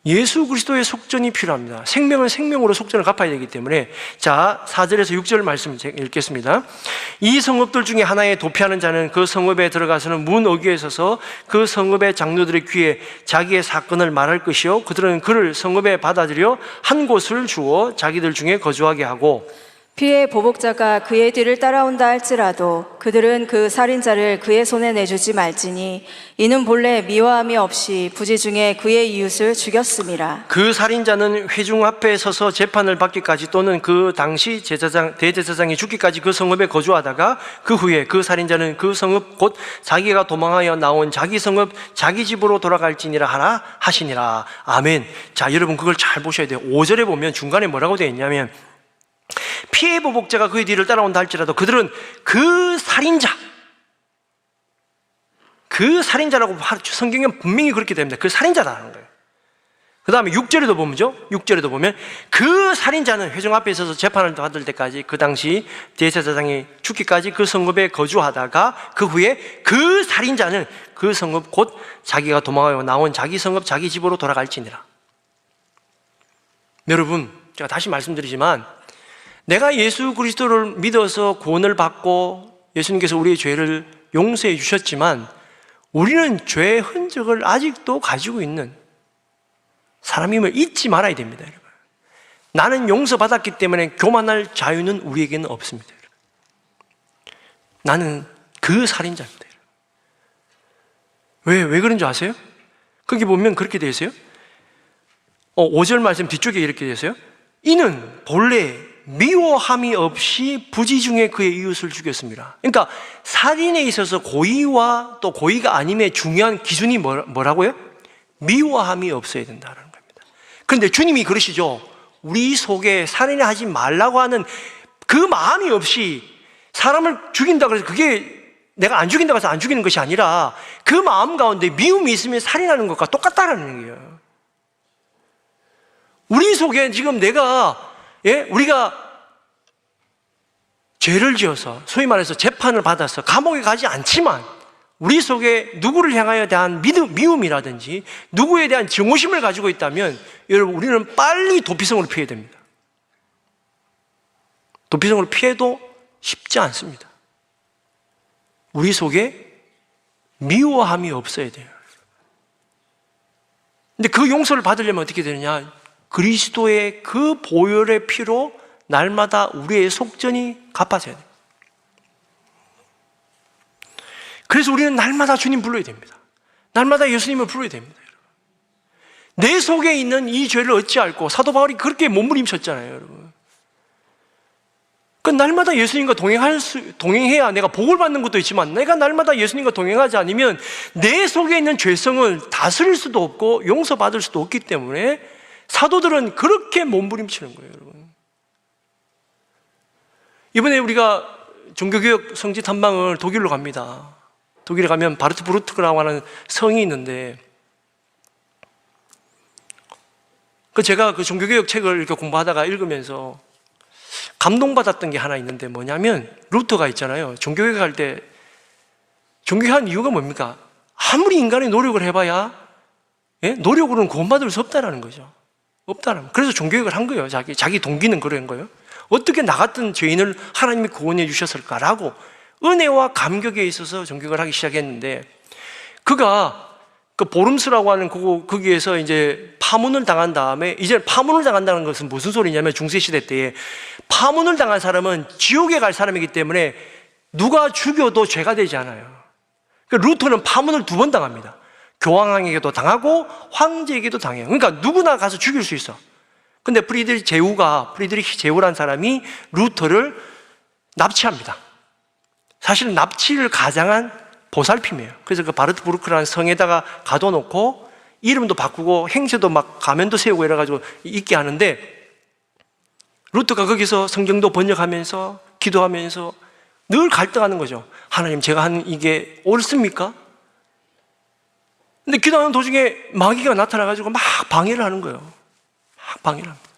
Speaker 1: 예수 그리스도의 속전이 필요합니다. 생명은 생명으로 속전을 갚아야 되기 때문에, 자, 4절에서 6절 말씀 읽겠습니다. 이 성읍들 중에 하나에 도피하는 자는 그 성읍에 들어가서는 문 어귀에 서서 그 성읍의 장로들의 귀에 자기의 사건을 말할 것이요, 그들은 그를 성읍에 받아들여 한 곳을 주어 자기들 중에 거주하게 하고,
Speaker 2: 피해 보복자가 그의 뒤를 따라온다 할지라도 그들은 그 살인자를 그의 손에 내주지 말지니 이는 본래 미워함이 없이 부지중에 그의 이웃을 죽였음이라.
Speaker 1: 그 살인자는 회중 앞에 서서 재판을 받기까지 또는 그 당시 대제사장이 죽기까지 그 성읍에 거주하다가 그 후에 그 살인자는 그 성읍 곧 자기가 도망하여 나온 자기 성읍 자기 집으로 돌아갈지니라 하라 하시니라. 아멘. 자, 여러분 그걸 잘 보셔야 돼요. 5절에 보면 중간에 뭐라고 되어 있냐면, 피해 보복자가 그의 뒤를 따라온다 할지라도 그들은 그 살인자라고 성경은 분명히 그렇게 됩니다. 그 살인자라는 거예요. 그 다음에 6절에도 보면요, 6절에도 보면 그 살인자는 회중 앞에 있어서 재판을 받을 때까지 그 당시 대제사장이 죽기까지 그 성읍에 거주하다가 그 후에 그 살인자는 그 성읍 곧 자기가 도망하여 나온 자기 성읍 자기 집으로 돌아갈지니라. 여러분, 제가 다시 말씀드리지만, 내가 예수 그리스도를 믿어서 구원을 받고 예수님께서 우리의 죄를 용서해 주셨지만 우리는 죄의 흔적을 아직도 가지고 있는 사람임을 잊지 말아야 됩니다, 여러분. 나는 용서받았기 때문에 교만할 자유는 우리에게는 없습니다, 여러분. 나는 그 살인자입니다. 왜 그런 줄 아세요? 거기 보면 그렇게 되어 있어요. 5절 말씀 뒤쪽에 이렇게 되어 있어요. 이는 본래 미워함이 없이 부지중에 그의 이웃을 죽였습니다. 그러니까 살인에 있어서 고의와 또 고의가 아님의 중요한 기준이 뭐라고요? 미워함이 없어야 된다는 겁니다. 그런데 주님이 그러시죠. 우리 속에 살인을 하지 말라고 하는 그 마음이 없이 사람을 죽인다고 해서 그게 내가 안 죽인다고 해서 안 죽이는 것이 아니라 그 마음 가운데 미움이 있으면 살인하는 것과 똑같다는 얘기예요. 우리 속에 지금 우리가 죄를 지어서 소위 말해서 재판을 받아서 감옥에 가지 않지만 우리 속에 누구를 향하여 대한 미움이라든지 누구에 대한 증오심을 가지고 있다면 여러분, 우리는 빨리 도피성으로 피해야 됩니다. 도피성으로 피해도 쉽지 않습니다. 우리 속에 미워함이 없어야 돼요. 근데 그 용서를 받으려면 어떻게 되느냐? 그리스도의 그 보혈의 피로 날마다 우리의 속전이 갚아져야 돼요. 그래서 우리는 날마다 주님 불러야 됩니다. 날마다 예수님을 불러야 됩니다. 내 속에 있는 이 죄를 어찌 알고, 사도 바울이 그렇게 몸부림쳤잖아요, 여러분. 그 날마다 예수님과 동행해야 내가 복을 받는 것도 있지만, 내가 날마다 예수님과 동행하지 않으면 내 속에 있는 죄성을 다스릴 수도 없고 용서받을 수도 없기 때문에 사도들은 그렇게 몸부림치는 거예요, 여러분. 이번에 우리가 종교개혁 성지 탐방을 독일로 갑니다. 독일에 가면 바르트브루트라고 하는 성이 있는데, 제가 그 종교개혁 책을 이렇게 공부하다가 읽으면서 감동받았던 게 하나 있는데, 뭐냐면 루터가 있잖아요. 종교개혁할 때 종교개혁한 이유가 뭡니까? 아무리 인간이 노력을 해봐야 노력으로는 구원받을 수 없다는 거죠. 없다는. 그래서 종교개혁을 한 거예요. 자기 동기는 그런 거예요. 어떻게 나 같은 죄인을 하나님이 구원해 주셨을까라고 은혜와 감격에 있어서 종교개혁을 하기 시작했는데, 그가 그 보름스라고 하는 거기에서 이제 파문을 당한 다음에, 이제 파문을 당한다는 것은 무슨 소리냐면, 중세시대 때에 파문을 당한 사람은 지옥에 갈 사람이기 때문에 누가 죽여도 죄가 되지 않아요. 그러니까 루터는 파문을 2번 당합니다. 교황에게도 당하고 황제에게도 당해요. 그러니까 누구나 가서 죽일 수 있어. 근데 프리드리히 제후라는 사람이 루터를 납치합니다. 사실은 납치를 가장한 보살핌이에요. 그래서 그 바르트부르크라는 성에다가 가둬놓고 이름도 바꾸고 행세도 막 가면도 세우고 이래가지고 있게 하는데, 루터가 거기서 성경도 번역하면서 기도하면서 늘 갈등하는 거죠. 하나님, 제가 하는 이게 옳습니까? 근데 기도하는 도중에 마귀가 나타나가지고 막 방해를 하는 거예요. 막 방해를 합니다.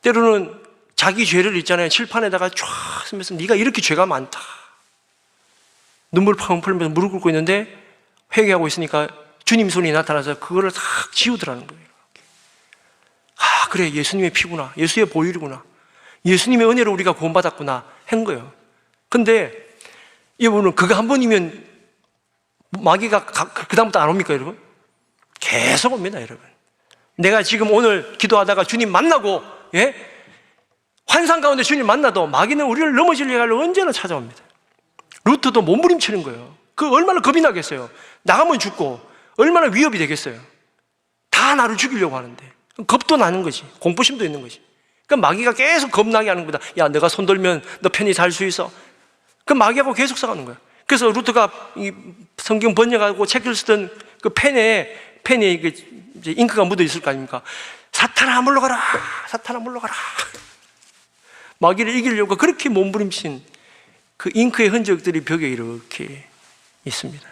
Speaker 1: 때로는 자기 죄를 있잖아요. 칠판에다가 쫙 쓰면서 네가 이렇게 죄가 많다, 눈물 펑 흘리면서 무릎 꿇고 있는데 회개하고 있으니까 주님 손이 나타나서 그거를 싹 지우더라는 거예요. 아, 그래, 예수님의 피구나. 예수의 보혈이구나. 예수님의 은혜로 우리가 구원받았구나 한 거예요. 근데 이분은 그거 한 번이면 마귀가 그다음부터 안 옵니까, 여러분? 계속 옵니다, 여러분. 내가 지금 오늘 기도하다가 주님 만나고, 예? 환상 가운데 주님 만나도 마귀는 우리를 넘어지려고 하려 언제나 찾아옵니다. 루트도 몸부림치는 거예요. 그 얼마나 겁이 나겠어요. 나가면 죽고 얼마나 위협이 되겠어요. 다 나를 죽이려고 하는데 겁도 나는 거지. 공포심도 있는 거지. 그러니까 마귀가 계속 겁나게 하는 거다. 야, 내가 손 들면 너 편히 살 수 있어. 그 마귀하고 계속 싸우는 거야. 그래서 루트가 이 성경 번역하고 책을 쓰던 그 펜에 이제 잉크가 묻어 있을 거 아닙니까? 사탄아 물러가라, 사탄아 물러가라. 마귀를 이기려고 그렇게 몸부림친 그 잉크의 흔적들이 벽에 이렇게 있습니다.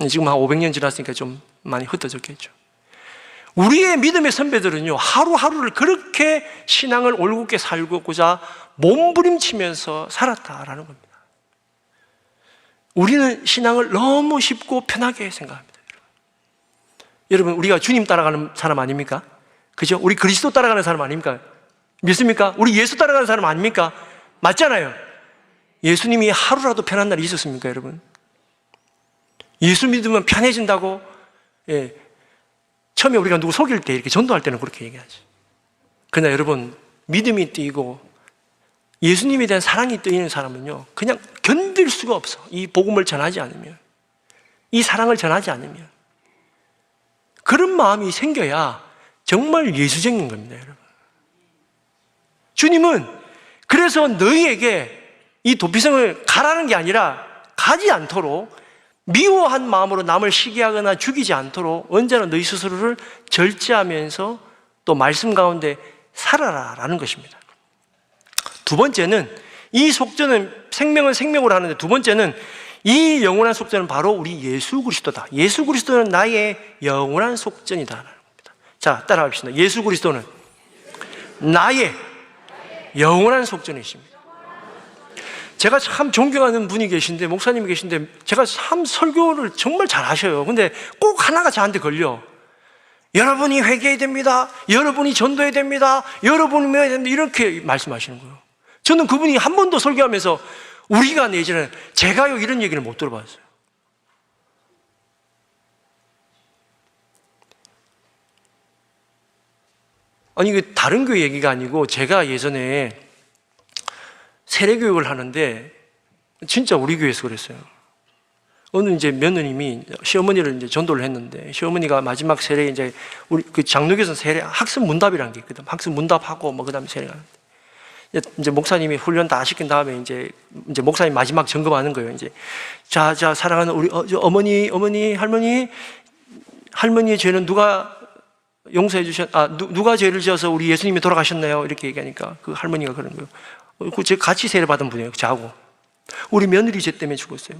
Speaker 1: 지금 한 500년 지났으니까 좀 많이 흩어졌겠죠. 우리의 믿음의 선배들은요, 하루하루를 그렇게 신앙을 올곧게 살고자 몸부림치면서 살았다라는 겁니다. 우리는 신앙을 너무 쉽고 편하게 생각합니다. 여러분, 우리가 주님 따라가는 사람 아닙니까? 그죠? 우리 그리스도 따라가는 사람 아닙니까? 믿습니까? 우리 예수 따라가는 사람 아닙니까? 맞잖아요. 예수님이 하루라도 편한 날이 있었습니까, 여러분? 예수 믿으면 편해진다고, 예. 처음에 우리가 누구 속일 때, 이렇게 전도할 때는 그렇게 얘기하지. 그러나 여러분, 믿음이 뛰고 예수님에 대한 사랑이 뛰는 사람은요, 그냥 견딜 수가 없어. 이 복음을 전하지 않으면, 이 사랑을 전하지 않으면. 그런 마음이 생겨야 정말 예수적인 겁니다, 여러분. 주님은 그래서 너희에게 이 도피성을 가라는 게 아니라 가지 않도록 미워한 마음으로 남을 시기하거나 죽이지 않도록 언제나 너희 스스로를 절제하면서 또 말씀 가운데 살아라라는 것입니다. 두 번째는 이 속전은 생명은 생명으로 하는데, 두 번째는 이 영원한 속전은 바로 우리 예수 그리스도다. 예수 그리스도는 나의 영원한 속전이다라는 겁니다. 자, 따라합시다. 예수 그리스도는 나의 영원한 속전이십니다. 제가 참 존경하는 분이 계신데, 목사님이 계신데, 제가 참 설교를 정말 잘 하셔요. 근데 꼭 하나가 저한테 걸려. 여러분이 회개해야 됩니다. 여러분이 전도해야 됩니다. 여러분이 해야 됩니다. 이렇게 말씀하시는 거예요. 저는 그분이 한 번도 설교하면서 우리가 내지는 제가요 이런 얘기를 못 들어봤어요. 아니, 이게 다른 교회 얘기가 아니고, 제가 예전에 세례교육을 하는데 진짜 우리 교회에서 그랬어요. 어느 이제 며느님이 시어머니를 이제 전도를 했는데, 시어머니가 마지막 세례 이제 우리 그 장로교에서 세례 학습 문답이라는 게 있거든. 학습 문답하고 뭐 그다음에 세례가 하는데, 이제 목사님이 훈련 다 시킨 다음에 이제 목사님 마지막 점검하는 거예요. 이제 자 사랑하는 우리 어머니 할머니의 죄는 누가 용서해 누가 죄를 지어서 우리 예수님이 돌아가셨나요? 이렇게 얘기하니까 그 할머니가 그러는 거예요. 제가 같이 세례 받은 분이에요. 저하고. 우리 며느리 죄 때문에 죽었어요.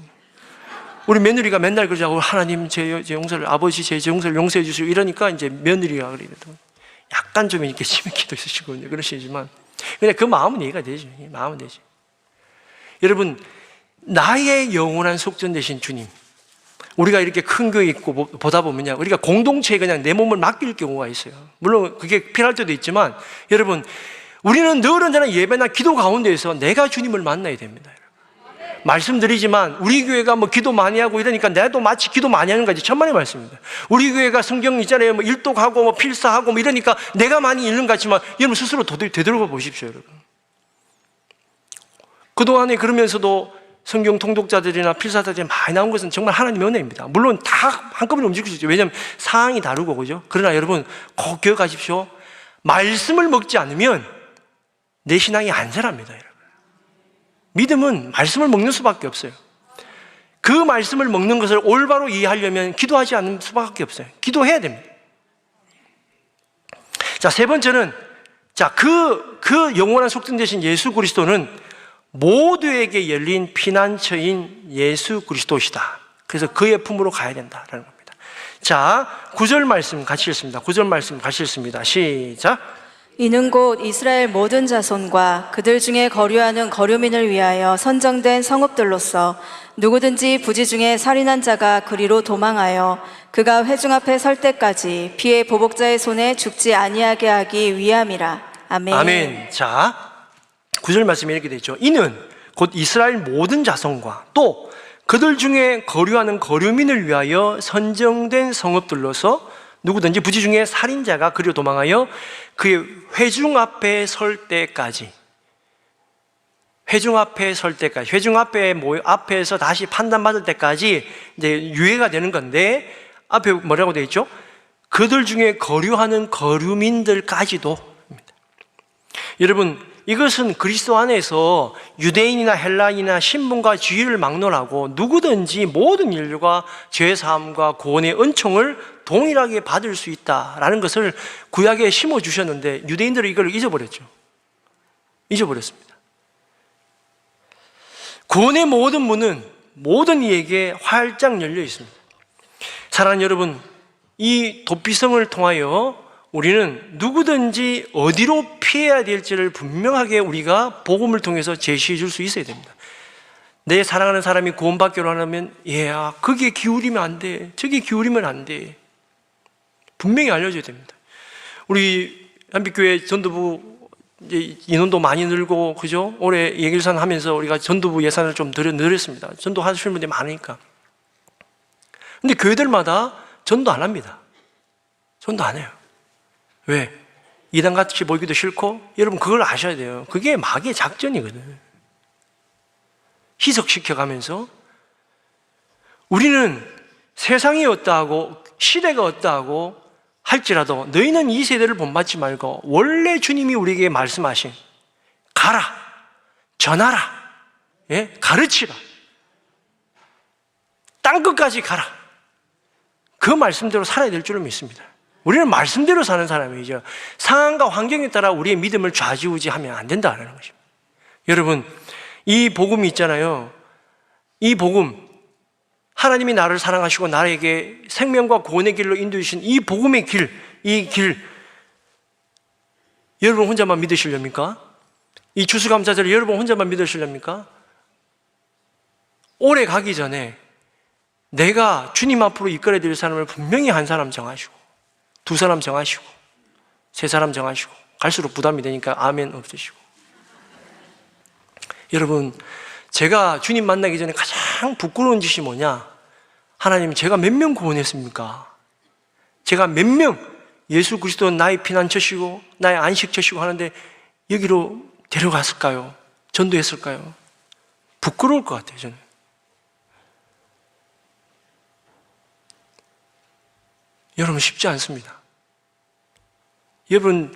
Speaker 1: 우리 며느리가 맨날 그러자고, 하나님 제 용서를, 아버지 제 용서를 용서해 주시고 이러니까 이제 며느리가 그러거든. 약간 좀 이렇게 심한 기도 있으시고 그러시지만, 그냥 그 마음은 이해가 되죠. 마음은 되지. 여러분, 나의 영원한 속전 되신 주님, 우리가 이렇게 큰 교회 있고 보다 보면요, 우리가 공동체에 그냥 내 몸을 맡길 경우가 있어요. 물론 그게 필요할 때도 있지만, 여러분, 우리는 늘 언제나 예배나 기도 가운데에서 내가 주님을 만나야 됩니다. 말씀드리지만 우리 교회가 뭐 기도 많이 하고 이러니까 나도 마치 기도 많이 하는 거지, 천만의 말씀입니다. 우리 교회가 성경 있잖아요, 뭐 일독하고 뭐 필사하고 뭐 이러니까 내가 많이 읽는 것 같지만, 여러분 스스로 되돌아봐 보십시오, 여러분. 그동안에 그러면서도 성경 통독자들이나 필사자들이 많이 나온 것은 정말 하나님의 은혜입니다. 물론 다 한꺼번에 움직일 수 있죠. 왜냐하면 상황이 다르고, 그죠? 그러나 여러분 꼭 기억하십시오. 말씀을 먹지 않으면 내 신앙이 안 자랍니다, 여러분. 믿음은 말씀을 먹는 수밖에 없어요. 그 말씀을 먹는 것을 올바로 이해하려면 기도하지 않는 수밖에 없어요. 기도해야 됩니다. 자, 세 번째는, 자, 그 영원한 속전 되신 예수 그리스도는 모두에게 열린 피난처인 예수 그리스도시다. 그래서 그의 품으로 가야 된다라는 겁니다. 자, 9절 말씀 같이 읽습니다. 9절 말씀 같이 읽습니다. 시작.
Speaker 2: 이는 곧 이스라엘 모든 자손과 그들 중에 거류하는 거류민을 위하여 선정된 성읍들로서 누구든지 부지 중에 살인한 자가 그리로 도망하여 그가 회중 앞에 설 때까지 피해 보복자의 손에 죽지 아니하게 하기 위함이라. 아멘.
Speaker 1: 아멘. 자, 9절 말씀에 이렇게 되어 있죠. 이는 곧 이스라엘 모든 자손과 또 그들 중에 거류하는 거류민을 위하여 선정된 성읍들로서 누구든지 부지 중에 살인자가 그리로 도망하여 그의 회중 앞에 설 때까지, 회중 앞에 설 때까지, 회중 앞에서 다시 판단받을 때까지 이제 유예가 되는 건데, 앞에 뭐라고 되어 있죠? 그들 중에 거류하는 거류민들까지도. 여러분, 이것은 그리스도 안에서 유대인이나 헬라인이나 신분과 지위를 막론하고 누구든지 모든 인류가 죄사함과 구원의 은총을 동일하게 받을 수 있다라는 것을 구약에 심어주셨는데 유대인들은 이걸 잊어버렸죠. 잊어버렸습니다. 구원의 모든 문은 모든 이에게 활짝 열려 있습니다. 사랑하는 여러분, 이 도피성을 통하여 우리는 누구든지 어디로 피해야 될지를 분명하게 우리가 복음을 통해서 제시해 줄 수 있어야 됩니다. 내 사랑하는 사람이 구원받기로 하려면 얘야, 거기에 기울이면 안 돼, 저기 기울이면 안 돼, 분명히 알려줘야 됩니다. 우리 한빛교회 전도부 이제 인원도 많이 늘고, 그죠? 올해 예길산 하면서 우리가 전도부 예산을 좀 늘렸습니다. 전도 하시는 분들이 많으니까. 근데 교회들마다 전도 안 합니다. 전도 안 해요. 왜? 이단같이 보이기도 싫고, 여러분 그걸 아셔야 돼요. 그게 마귀의 작전이거든. 희석시켜가면서 우리는 세상이 어떠하고 시대가 어떠하고 할지라도 너희는 이 세대를 본받지 말고 원래 주님이 우리에게 말씀하신 가라, 전하라, 예? 가르치라, 땅끝까지 가라, 그 말씀대로 살아야 될 줄을 믿습니다. 우리는 말씀대로 사는 사람이죠. 상황과 환경에 따라 우리의 믿음을 좌지우지하면 안 된다는 것입니다. 여러분, 이 복음이 있잖아요. 이 복음, 하나님이 나를 사랑하시고 나에게 생명과 구원의 길로 인도해 주신 이 복음의 길, 이 길, 여러분 혼자만 믿으시렵니까? 이 추수감사절을 여러분 혼자만 믿으시렵니까? 오래 가기 전에 내가 주님 앞으로 이끌어야 될 사람을 분명히 한 사람 정하시고, 두 사람 정하시고, 세 사람 정하시고, 갈수록 부담이 되니까 아멘 없으시고. 여러분, 제가 주님 만나기 전에 가장 부끄러운 짓이 뭐냐? 하나님, 제가 몇 명 구원했습니까? 제가 몇 명 예수 그리스도 나의 피난처시고 나의 안식처시고 하는데 여기로 데려갔을까요? 전도했을까요? 부끄러울 것 같아요, 저는. 여러분, 쉽지 않습니다. 여러분,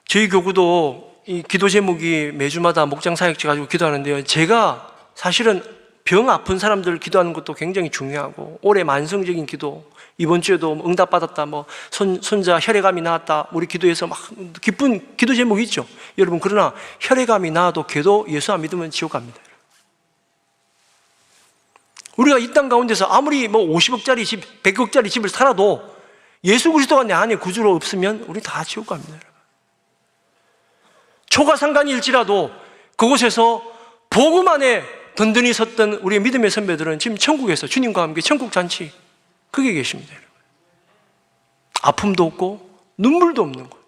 Speaker 1: 저희 교구도 이 기도 제목이 매주마다 목장 사역지 가지고 기도하는데요. 제가 사실은 병 아픈 사람들 기도하는 것도 굉장히 중요하고, 올해 만성적인 기도, 이번 주에도 응답받았다, 뭐 손자 혈액암이 나왔다, 우리 기도해서 막 기쁜 기도 제목이 있죠. 여러분, 그러나 혈액암이 나와도 걔도 예수 안 믿으면 지옥 갑니다. 우리가 이 땅 가운데서 아무리 뭐 50억짜리 집, 100억짜리 집을 살아도 예수 그리스도가 내 안에 구주로 없으면 우리 다 지옥 갑니다. 초가상간일지라도 그곳에서 복음 안에 든든히 섰던 우리 믿음의 선배들은 지금 천국에서 주님과 함께 천국잔치 거기에 계십니다. 아픔도 없고 눈물도 없는 곳,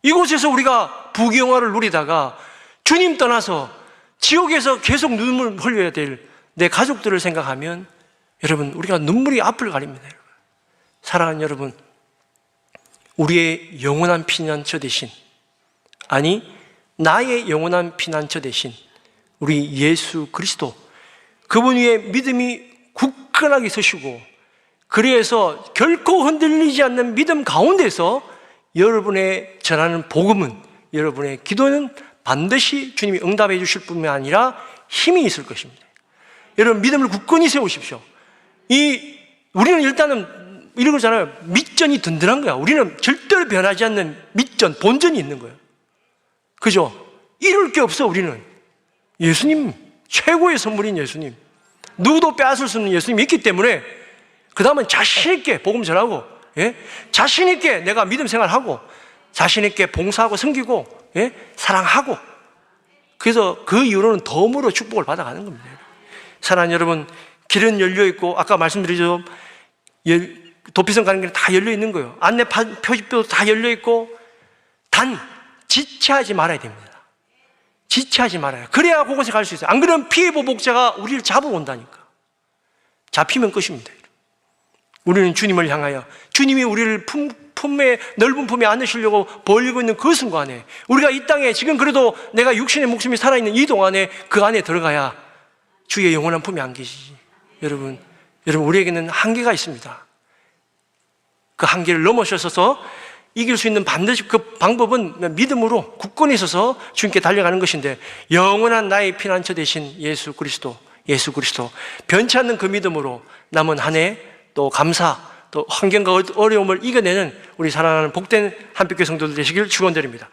Speaker 1: 이곳에서 우리가 부귀영화를 누리다가 주님 떠나서 지옥에서 계속 눈물 흘려야 될 내 가족들을 생각하면 여러분, 우리가 눈물이 앞을 가립니다. 사랑하는 여러분, 우리의 영원한 피난처 대신, 아니 나의 영원한 피난처 대신 우리 예수 그리스도, 그분 위에 믿음이 굳건하게 서시고, 그래서 결코 흔들리지 않는 믿음 가운데서 여러분의 전하는 복음은, 여러분의 기도는 반드시 주님이 응답해 주실 뿐만 아니라 힘이 있을 것입니다. 여러분, 믿음을 굳건히 세우십시오. 우리는 일단은 이런 거잖아요. 밑전이 든든한 거야. 우리는 절대로 변하지 않는 밑전, 본전이 있는 거예요. 그죠? 잃을 게 없어. 우리는 예수님, 최고의 선물인 예수님, 누구도 빼앗을 수 없는 예수님이 있기 때문에 그 다음은 자신 있게 복음 전하고, 예? 자신 있게 내가 믿음 생활하고, 자신 있게 봉사하고 섬기고, 예? 사랑하고, 그래서 그 이후로는 덤으로 축복을 받아가는 겁니다. 사랑하는 여러분, 길은 열려 있고, 아까 말씀드리죠, 도피성 가는 길은 다 열려 있는 거예요. 안내 표지표도 다 열려 있고, 단 지체하지 말아야 됩니다. 지체하지 말아요. 그래야 그곳에 갈 수 있어요. 안 그러면 피해 보복자가 우리를 잡으러 온다니까. 잡히면 끝입니다. 우리는 주님을 향하여, 주님이 우리를 넓은 품에 안으시려고 벌리고 있는 그 순간에, 우리가 이 땅에 지금 그래도 내가 육신의 목숨이 살아있는 이 동안에 그 안에 들어가야 주의 영원한 품에 안기시지. 여러분, 우리에게는 한계가 있습니다. 그 한계를 넘어서서 이길 수 있는 반드시 그 방법은 믿음으로 굳건히 서서 주님께 달려가는 것인데, 영원한 나의 피난처 되신 예수 그리스도, 변치 않는 그 믿음으로 남은 한 해 또 감사, 또 환경과 어려움을 이겨내는 우리 사랑하는 복된 한빛교회 성도들 되시길 축원드립니다.